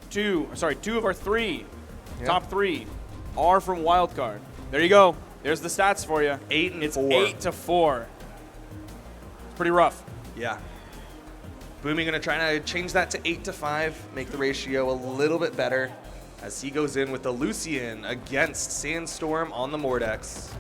two of our three, top three are from wildcard. There you go. There's the stats for you. 8 and it's 4. 8-4. It's pretty rough. Yeah. Boomy going to try to change that to 8-5, make the ratio a little bit better as he goes in with the Lucian against Sandstorm on the Mordex.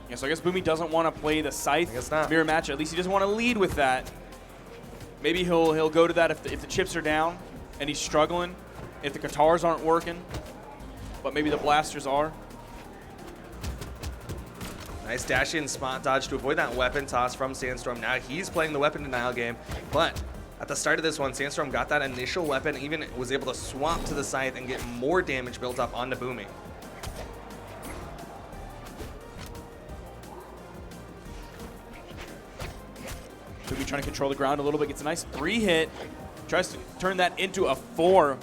Yeah, so I guess Boomy doesn't want to play the Scythe mirror match. At least he doesn't want to lead with that. Maybe he'll go to that if the chips are down and he's struggling, if the guitars aren't working, but maybe the blasters are. Nice dash in spot dodge to avoid that weapon toss from Sandstorm. Now he's playing the weapon denial game, but at the start of this one, Sandstorm got that initial weapon, even was able to swap to the Scythe and get more damage built up onto Boomy. Boomy trying to control the ground a little bit, gets a nice 3-hit, tries to turn that into a 4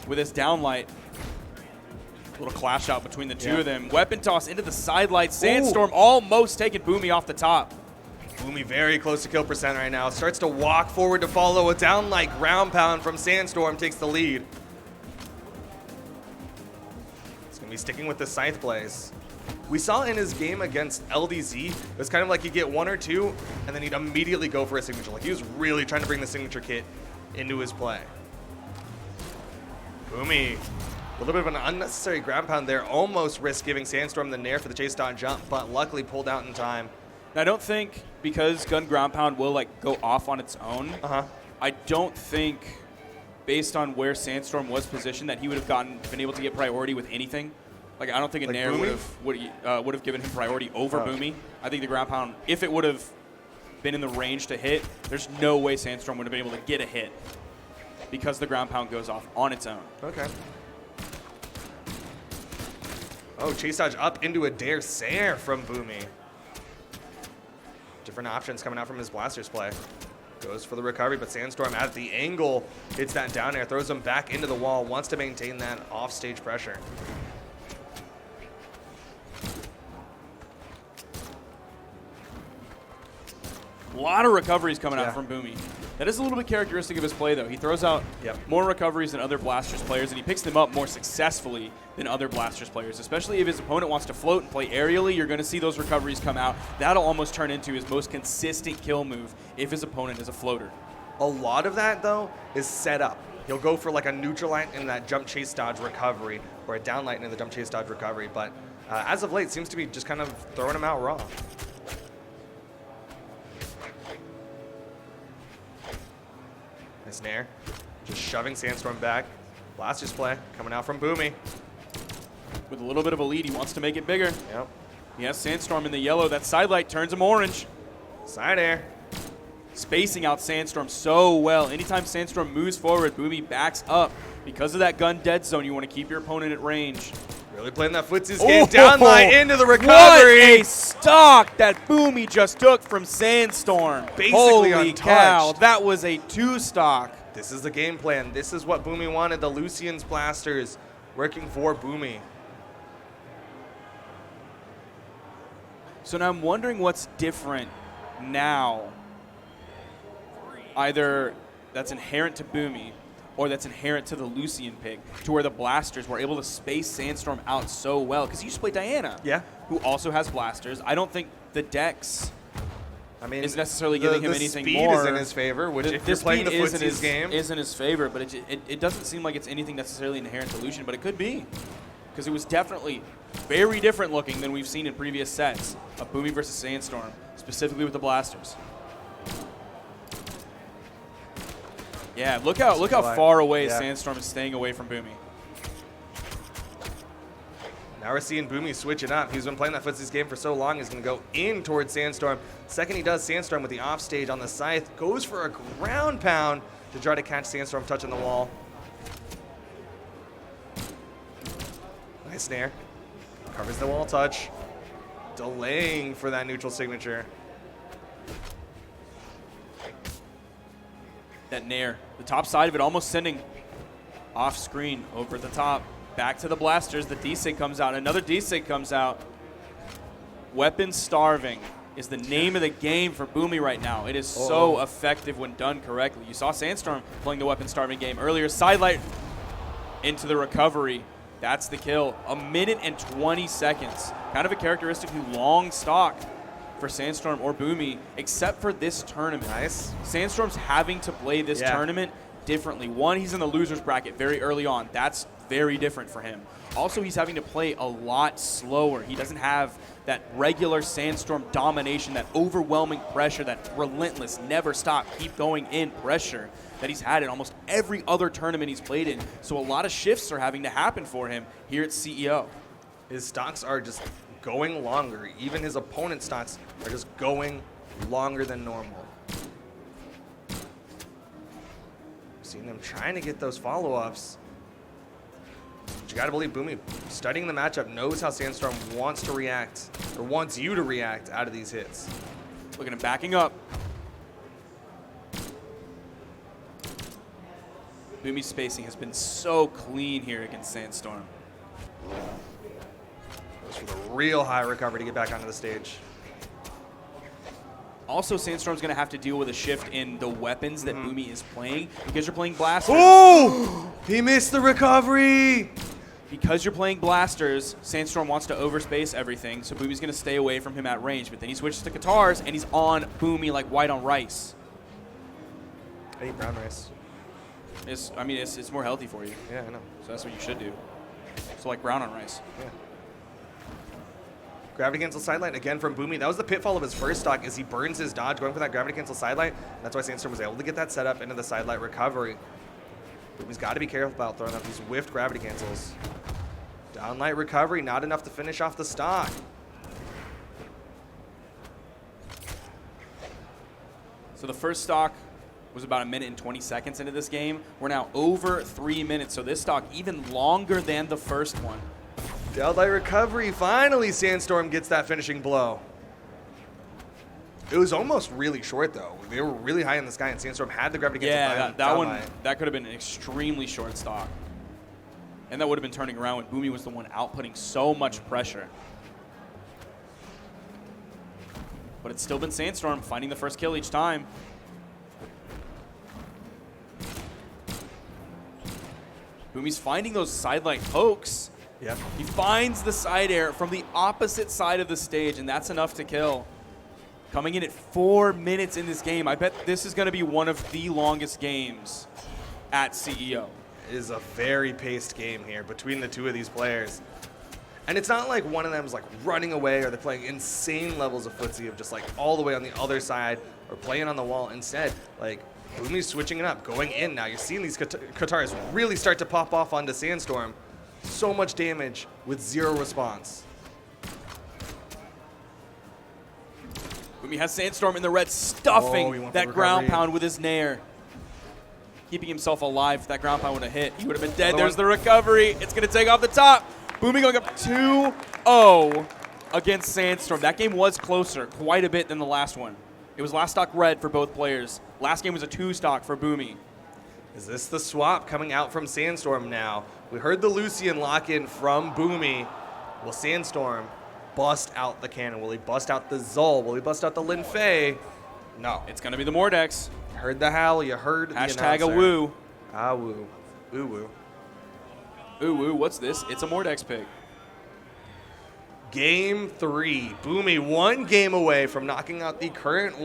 with his downlight. A little clash out between the two of them. Weapon toss into the sidelight. Sandstorm almost taking Boomy off the top. Boomy very close to kill percent right now. Starts to walk forward to follow a downlight ground pound from Sandstorm, takes the lead. It's going to be sticking with the Scythe plays. We saw in his game against LDZ, it was kind of like he'd get 1 or 2, and then he'd immediately go for a signature. Like he was really trying to bring the signature kit into his play. Boomy, a little bit of an unnecessary ground pound there. Almost risked giving Sandstorm the nair for the chase dot jump, but luckily pulled out in time. I don't think, because gun ground pound will like go off on its own, I don't think, based on where Sandstorm was positioned, that he would have been able to get priority with anything. Like I don't think a nair would have given him priority over Boomy. I think the ground pound, if it would have been in the range to hit, there's no way Sandstorm would have been able to get a hit because the ground pound goes off on its own. Okay. Oh, chase dodge up into a dare Sair from Boomy. Different options coming out from his blaster's play. Goes for the recovery, but Sandstorm at the angle hits that down air, throws him back into the wall, wants to maintain that off-stage pressure. A lot of recoveries coming out from Boomy. That is a little bit characteristic of his play, though. He throws out more recoveries than other Blasters players, and he picks them up more successfully than other Blasters players, especially if his opponent wants to float and play aerially. You're going to see those recoveries come out. That'll almost turn into his most consistent kill move if his opponent is a floater. A lot of that, though, is set up. He'll go for like a neutral light in that jump chase dodge recovery, or a down light in the jump chase dodge recovery, but as of late, seems to be just kind of throwing him out raw. Nice nair, just shoving Sandstorm back. Blaster's play coming out from Boomy. With a little bit of a lead, he wants to make it bigger. Yep. He has Sandstorm in the yellow. That side light turns him orange. Side air. Spacing out Sandstorm so well. Anytime Sandstorm moves forward, Boomy backs up. Because of that gun dead zone, you want to keep your opponent at range. Really playing that footsies game. Downlight into the recovery. What a stock that Boomy just took from Sandstorm. Basically Holy untouched. cow, that was a 2-stock. This is the game plan. This is what Boomy wanted. The Lucian's blasters working for Boomy. So now I'm wondering what's different now. Either that's inherent to Boomy, or that's inherent to the Lucian pick, to where the blasters were able to space Sandstorm out so well. Because you just play Diana, who also has blasters. I don't think the Dex is necessarily giving him anything more. The speed is in his favor, which if you're playing the footsies game. Is in his favor, but it doesn't seem like it's anything necessarily inherent to Lucian, but it could be. Because it was definitely very different looking than we've seen in previous sets of Boomy versus Sandstorm, specifically with the blasters. Yeah, look how far away Sandstorm is staying away from Boomy. Now we're seeing Boomy switch it up. He's been playing that footsies game for so long, he's going to go in towards Sandstorm. Second he does, Sandstorm with the offstage on the Scythe goes for a ground pound to try to catch Sandstorm touching the wall. Nice snare. Covers the wall touch. Delaying for that neutral signature. That nair, the top side of it almost sending off screen over the top. Back to the blasters, the D-Sig comes out, another D-Sig comes out. Weapon starving. is the name of the game for Boomy right now. It is so effective when done correctly. You saw Sandstorm playing the weapon starving game earlier. Sidelight into the recovery. That's the kill. 1 minute and 20 seconds. Kind of a characteristically long stock for Sandstorm or Boomy, except for this tournament. Nice. Sandstorm's having to play this tournament differently. One, he's in the loser's bracket very early on. That's very different for him. Also, he's having to play a lot slower. He doesn't have that regular Sandstorm domination, that overwhelming pressure, that relentless, never stop, keep going in pressure that he's had in almost every other tournament he's played in. So a lot of shifts are having to happen for him here at CEO. His stocks are just going longer. Even his opponent's stocks are just going longer than normal. Seeing them trying to get those follow-ups. But you gotta believe Boomy, studying the matchup, knows how Sandstorm wants to react, or wants you to react out of these hits. Look at him backing up. Boomy's spacing has been so clean here against Sandstorm. Goes for the real high recovery to get back onto the stage. Also, Sandstorm's going to have to deal with a shift in the weapons that Boomy is playing because you're playing blasters. Oh! He missed the recovery! Because you're playing blasters, Sandstorm wants to overspace everything, so Boomy's going to stay away from him at range. But then he switches to guitars, and he's on Boomy like white on rice. I eat brown rice. It's more healthy for you. Yeah, I know. So that's what you should do. So like brown on rice. Yeah. Gravity cancel sidelight again from Boomy. That was the pitfall of his first stock, is he burns his dodge going for that gravity cancel sidelight. That's why Sandstorm was able to get that set up into the sidelight recovery. Boomy's got to be careful about throwing out these whiffed gravity cancels. Downlight recovery, not enough to finish off the stock. So the first stock was about 1 minute and 20 seconds into this game. We're now over 3 minutes, so this stock even longer than the first one. Downlight recovery, finally Sandstorm gets that finishing blow. It was almost really short though. They were really high in the sky and Sandstorm had the gravity cancel. Yeah, that could have been an extremely short stock. And that would have been turning around when Boomy was the one outputting so much pressure. But it's still been Sandstorm finding the first kill each time. Boomy's finding those sidelight pokes. Yep. He finds the side air from the opposite side of the stage, and that's enough to kill. Coming in at 4 minutes in this game. I bet this is going to be one of the longest games at CEO. It is a very paced game here between the two of these players. And it's not like one of them is like running away or they're playing insane levels of footsie of just like all the way on the other side or playing on the wall. Instead, like Boomy's switching it up, going in now. You're seeing these Katars really start to pop off onto Sandstorm. So much damage with zero response. Boomy has Sandstorm in the red, stuffing that ground pound with his nair. Keeping himself alive. If that ground pound would have hit, he would have been dead. There's the recovery. It's going to take off the top. Boomy going up 2-0 against Sandstorm. That game was closer quite a bit than the last one. It was last stock red for both players. Last game was a 2 stock for Boomy. Is this the swap coming out from Sandstorm now? We heard the Lucian lock in from Boomy. Will Sandstorm bust out the cannon? Will he bust out the Zul? Will he bust out the Lin Fei? No. It's going to be the Mordex. You heard the howl. You heard the Hashtag announcer. a woo. Ah woo. Ooh woo. Ooh woo, what's this? It's a Mordex pick. Game 3. Boomy 1 game away from knocking out the current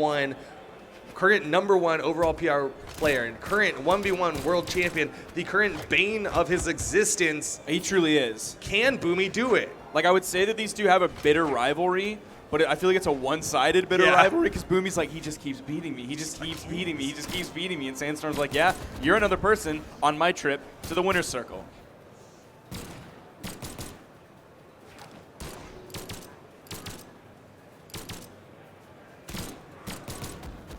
number 1 overall PR player and current 1v1 world champion, the current bane of his existence. He truly is. Can Boomy do it? Like, I would say that these two have a bitter rivalry, but I feel like it's a one-sided bitter rivalry because Boomy's like, he just keeps beating me. He just keeps beating me. He just keeps beating me. And Sandstorm's like, yeah, you're another person on my trip to the winner's circle.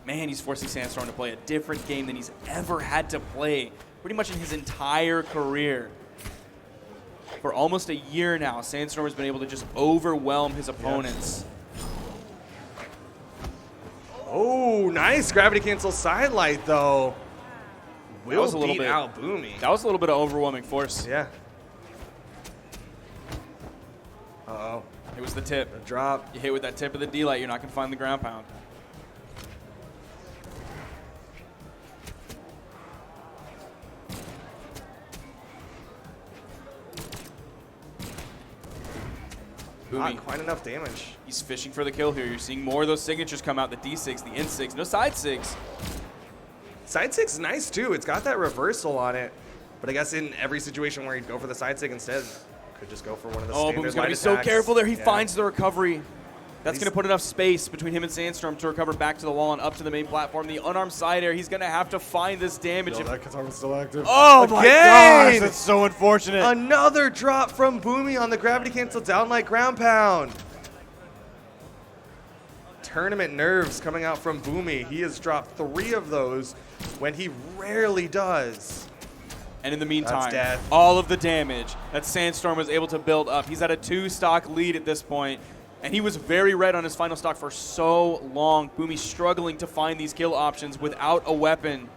Man, he's forcing Sandstorm to play a different game than he's ever had to play pretty much in his entire career. For almost a year now, Sandstorm has been able to just overwhelm his opponents. Oh, nice gravity cancel sidelight, though. Will beat out Boomy. That was a little bit of overwhelming force. Yeah. Uh-oh. It was the tip. The drop. You hit with that tip of the D-light, you're not going to find the ground pound. Boomy. Not quite enough damage. He's fishing for the kill here. You're seeing more of those signatures come out. The D6, the N6, no side 6. Side 6 is nice too. It's got that reversal on it. But I guess in every situation where he'd go for the side 6 instead, could just go for one of the standard Boomie's got to be light so attacks. careful there. He Yeah. finds the recovery. That's going to put enough space between him and Sandstorm to recover back to the wall and up to the main platform. The unarmed side air, he's going to have to find this damage. That Katana's still active. Oh my Again! gosh, that's so unfortunate. Another drop from Boomy on the gravity cancel down like ground pound. Tournament nerves coming out from Boomy. He has dropped 3 of those when he rarely does. And in the meantime, death. all of the damage that Sandstorm was able to build up. He's at a 2-stock lead at this point, and he was very red on his final stock for so long. Boomy struggling to find these kill options without a weapon.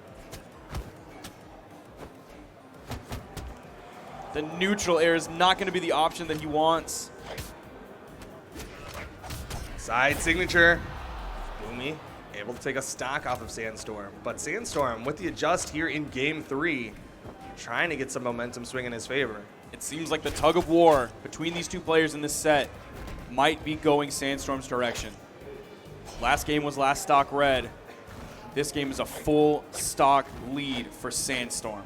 The neutral air is not going to be the option that he wants. Side signature. Boomy able to take a stock off of Sandstorm. But Sandstorm, with the adjust here in game 3, trying to get some momentum swing in his favor. It seems like the tug of war between these two players in this set might be going Sandstorm's direction. Last game was last stock red. This game is a full stock lead for Sandstorm.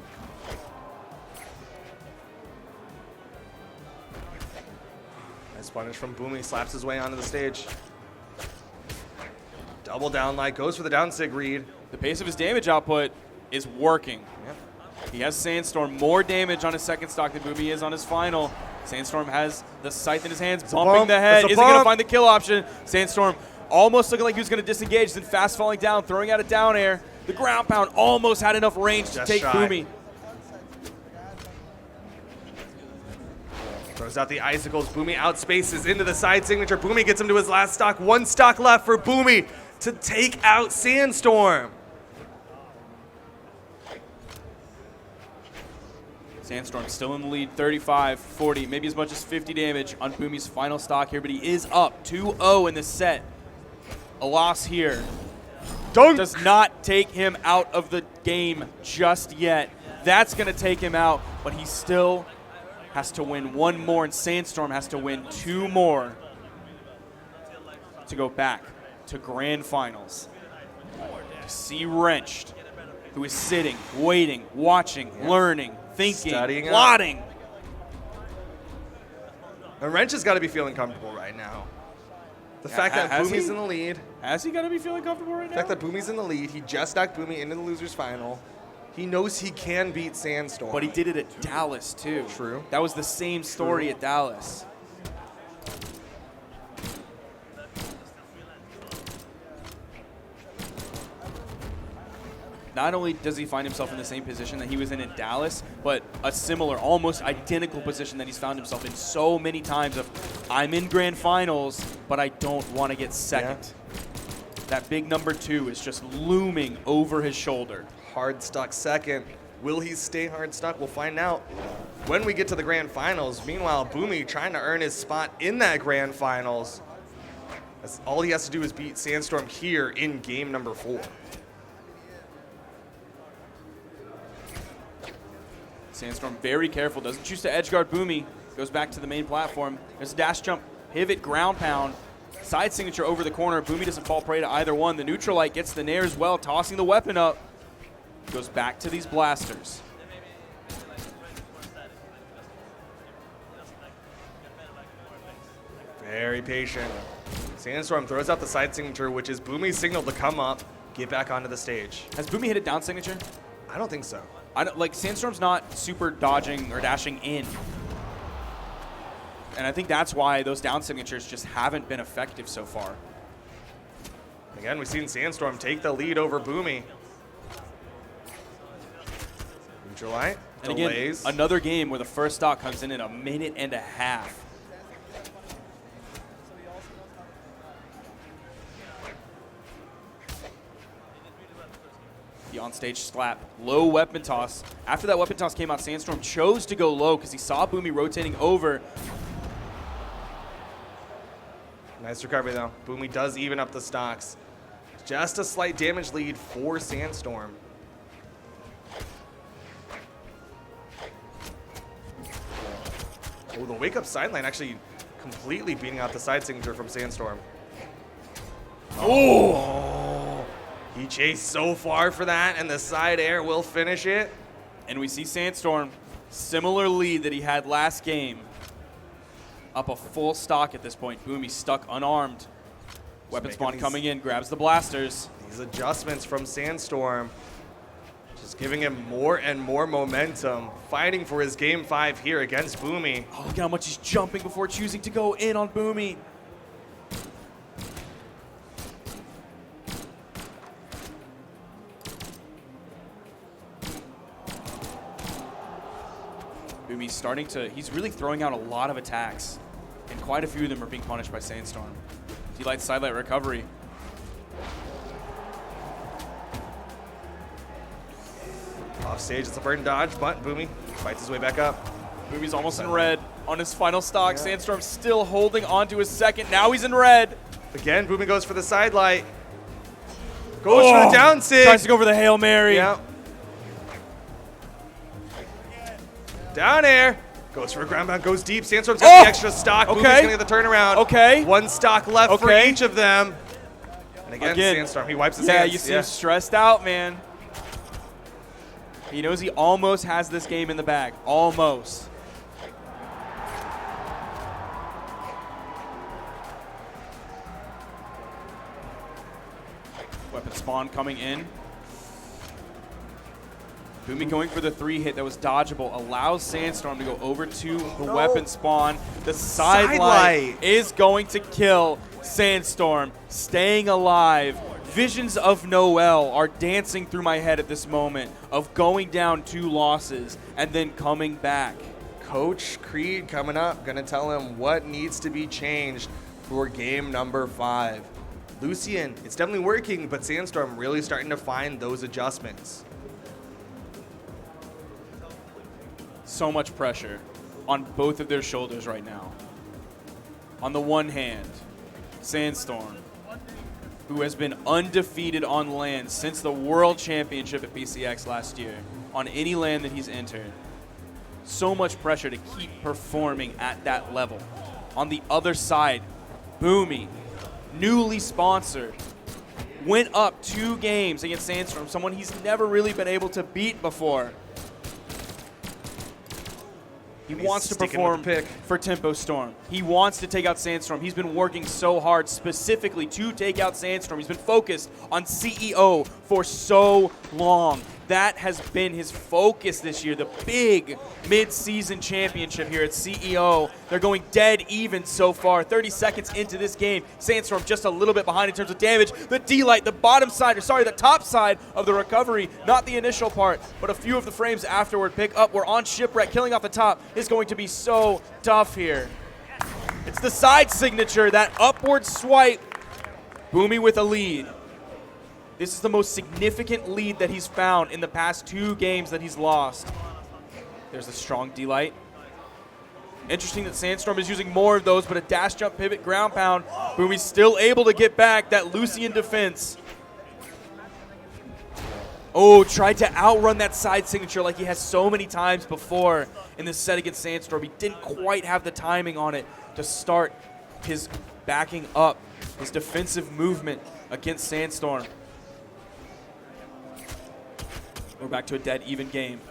Nice punish from Boomy, slaps his way onto the stage. Double down light, goes for the down sig read. The pace of his damage output is working. Yep. He has Sandstorm more damage on his second stock than Boomy is on his final. Sandstorm has the scythe in his hands, bumping bump. the head. It's a Isn't going to bump. find the kill option. Sandstorm almost looking like he was going to disengage, then fast falling down, throwing out a down air. The ground pound almost had enough range to Just take shy. Boomy. Throws out the icicles. Boomy outspaces into the side signature. Boomy gets him to his last stock. 1 stock left for Boomy to take out Sandstorm. Sandstorm still in the lead, 35, 40, maybe as much as 50 damage on Boomy's final stock here, but he is up 2-0 in this set. A loss here Dunk. does not take him out of the game just yet. That's going to take him out, but he still has to win 1 more, and Sandstorm has to win 2 more to go back to grand finals. To see Wrenched, who is sitting, waiting, watching, learning, thinking, Studying up. plotting. And Wrench has got to be feeling comfortable right now. The fact that has Boomy's he? in the lead, Has he got to be feeling comfortable right the now? fact that Boomy's in the lead, he just knocked Boomy into the loser's final. He knows he can beat Sandstorm. But he did it at Dallas, too. True. That was the same story at Dallas. Not only does he find himself in the same position that he was in Dallas, but a similar, almost identical position that he's found himself in so many times of, I'm in grand finals, but I don't want to get second. That big number 2 is just looming over his shoulder. Hard stuck second. Will he stay hard stuck? We'll find out when we get to the grand finals. Meanwhile, Boomy trying to earn his spot in that grand finals. All he has to do is beat Sandstorm here in game number 4. Sandstorm very careful, doesn't choose to edge guard Boomy, goes back to the main platform. There's a dash jump, pivot, ground pound, side signature over the corner. Boomy doesn't fall prey to either one. The neutral light gets the nair as well, tossing the weapon up. Goes back to these blasters. Very patient. Sandstorm throws out the side signature, which is Boomy's signal to come up, get back onto the stage. Has Boomy hit a down signature? I don't think so. I don't, like, Sandstorm's not super dodging or dashing in. And I think that's why those down signatures just haven't been effective so far. Again, we've seen Sandstorm take the lead over Boomy. Neutral light, And delays. again, another game where the first stock comes in a minute and a half. The onstage slap, low weapon toss. After that weapon toss came out, Sandstorm chose to go low because he saw Boomy rotating over. Nice recovery, though. Boomy does even up the stocks. Just a slight damage lead for Sandstorm. Oh, the wake-up sideline actually completely beating out the side signature from Sandstorm. Oh! He chased so far for that, and the side air will finish it. And we see Sandstorm, similar lead that he had last game, up a full stock at this point. Boomy stuck unarmed. Weapon spawn coming in, grabs the blasters. These adjustments from Sandstorm just giving him more and more momentum, fighting for his game 5 here against Boomy. Oh, look at how much he's jumping before choosing to go in on Boomy. Boomie's starting to, he's really throwing out a lot of attacks, and quite a few of them are being punished by Sandstorm. D-Light sidelight recovery. Off stage, it's a burn dodge, but Boomy fights his way back up. Boomie's almost in red on his final stock. Yeah. Sandstorm still holding on to his second. Now he's in red. Again, Boomy goes for the sidelight. Goes for the down sig. Tries to go for the Hail Mary. Yeah. Down air. Goes for a ground pound, goes deep. Sandstorm's got the extra stock. Okay. Boomy's gonna get the turnaround. Okay. One stock left for each of them. And again, Sandstorm, he wipes his hands. Yeah, you see him stressed out, man. He knows he almost has this game in the bag. Almost. Weapon spawn coming in. Boomy going for the 3-hit that was dodgeable. Allows Sandstorm to go over to the weapon spawn. The sidelight is going to kill Sandstorm. Staying alive. Visions of Noel are dancing through my head at this moment of going down 2 losses and then coming back. Coach Creed coming up, gonna tell him what needs to be changed for game number 5. Lucian, it's definitely working, but Sandstorm really starting to find those adjustments. So much pressure on both of their shoulders right now. On the one hand, Sandstorm, who has been undefeated on land since the World Championship at BCX last year, on any land that he's entered. So much pressure to keep performing at that level. On the other side, Boomy, newly sponsored, went up 2 games against Sandstorm, someone he's never really been able to beat before. He wants to perform for Tempo Storm. He wants to take out Sandstorm. He's been working so hard specifically to take out Sandstorm. He's been focused on CEO for so long. That has been his focus this year, the big mid-season championship here at CEO. They're going dead even so far. 30 seconds into this game. Sandstorm just a little bit behind in terms of damage. The D-Light, the bottom side, or sorry, the top side of the recovery, not the initial part, but a few of the frames afterward pick up. We're on Shipwreck, killing off the top is going to be so tough here. It's the side signature, that upward swipe. Boomy with a lead. This is the most significant lead that he's found in the past 2 games that he's lost. There's a strong D-Light. Interesting that Sandstorm is using more of those, but a dash jump pivot ground pound. Boomy's still able to get back that Lucian defense. Oh, tried to outrun that side signature like he has so many times before in this set against Sandstorm. He didn't quite have the timing on it to start his backing up, his defensive movement against Sandstorm. We're back to a dead even game.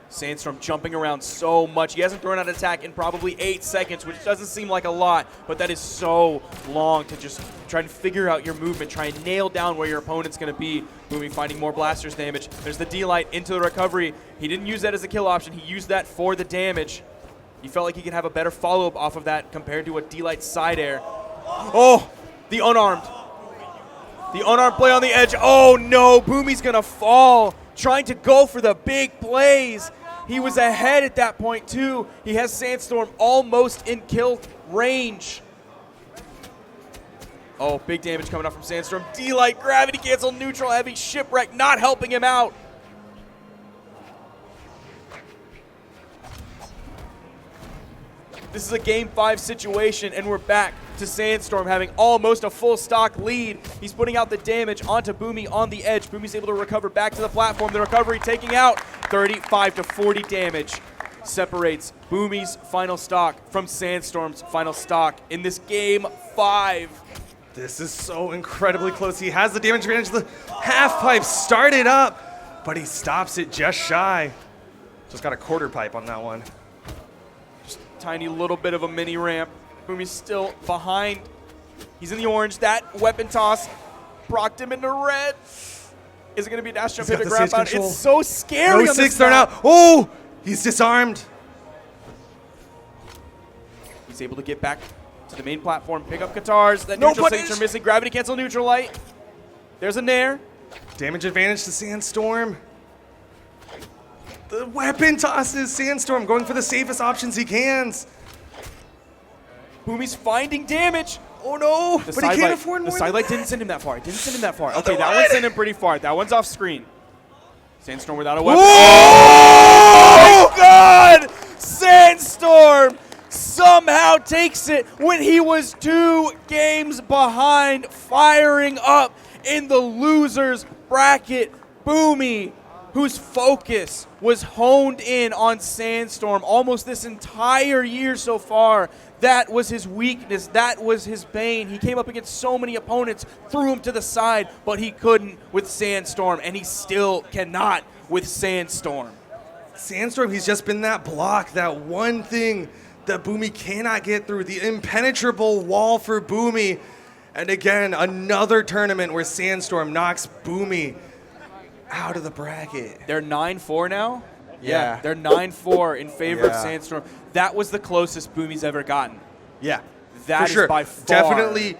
Sandstorm jumping around so much. He hasn't thrown out an attack in probably 8 seconds, which doesn't seem like a lot, but that is so long to just try and figure out your movement, try and nail down where your opponent's going to be. Boomy finding more blasters damage. There's the D-Light into the recovery. He didn't use that as a kill option. He used that for the damage. He felt like he could have a better follow-up off of that compared to a D-Light side air. Oh, the unarmed. The unarmed play on the edge. Oh no, Boomy's gonna fall. Trying to go for the big plays. He was ahead at that point too. He has Sandstorm almost in kill range. Oh, big damage coming up from Sandstorm. D-Light, gravity cancel, neutral heavy, Shipwreck not helping him out. This is a Game 5 situation, and we're back to Sandstorm having almost a full stock lead. He's putting out the damage onto Boomy on the edge. Boomy's able to recover back to the platform. The recovery taking out 35 to 40 damage. Separates Boomy's final stock from Sandstorm's final stock in this Game 5. This is so incredibly close. He has the damage advantage. The half pipe started up, but he stops it just shy. Just got a quarter pipe on that one. Just a tiny little bit of a mini ramp. Boomy's still behind. He's in the orange. That weapon toss procced him into red. Is it going to be a dash jump hit to ground pound? It's so scary. No 6 thrown out. Oh, he's disarmed. He's able to get back to the main platform, pick up guitars. That neutral signature missing. Gravity cancel neutral light. There's a nair. Damage advantage to Sandstorm. The weapon tosses Sandstorm, going for the safest options he can. Boomy's finding damage. Oh no, but he can't afford more. The sidelight didn't send him that far. It didn't send him that far. Okay, that one sent him pretty far. That one's off screen. Sandstorm without a weapon. Oh my God! Sandstorm somehow takes it when he was 2 games behind, firing up in the losers bracket. Boomy, whose focus was honed in on Sandstorm almost this entire year so far. That was his weakness. That was his bane. He came up against so many opponents, threw him to the side, but he couldn't with Sandstorm, and he still cannot with Sandstorm. Sandstorm, he's just been that block, that one thing that Boomy cannot get through, the impenetrable wall for Boomy. And again, another tournament where Sandstorm knocks Boomy out of the bracket. They're 9-4 now? Yeah. They're 9-4 in favor of Sandstorm. That was the closest Boomy's ever gotten. Yeah. That for sure. is by far. Definitely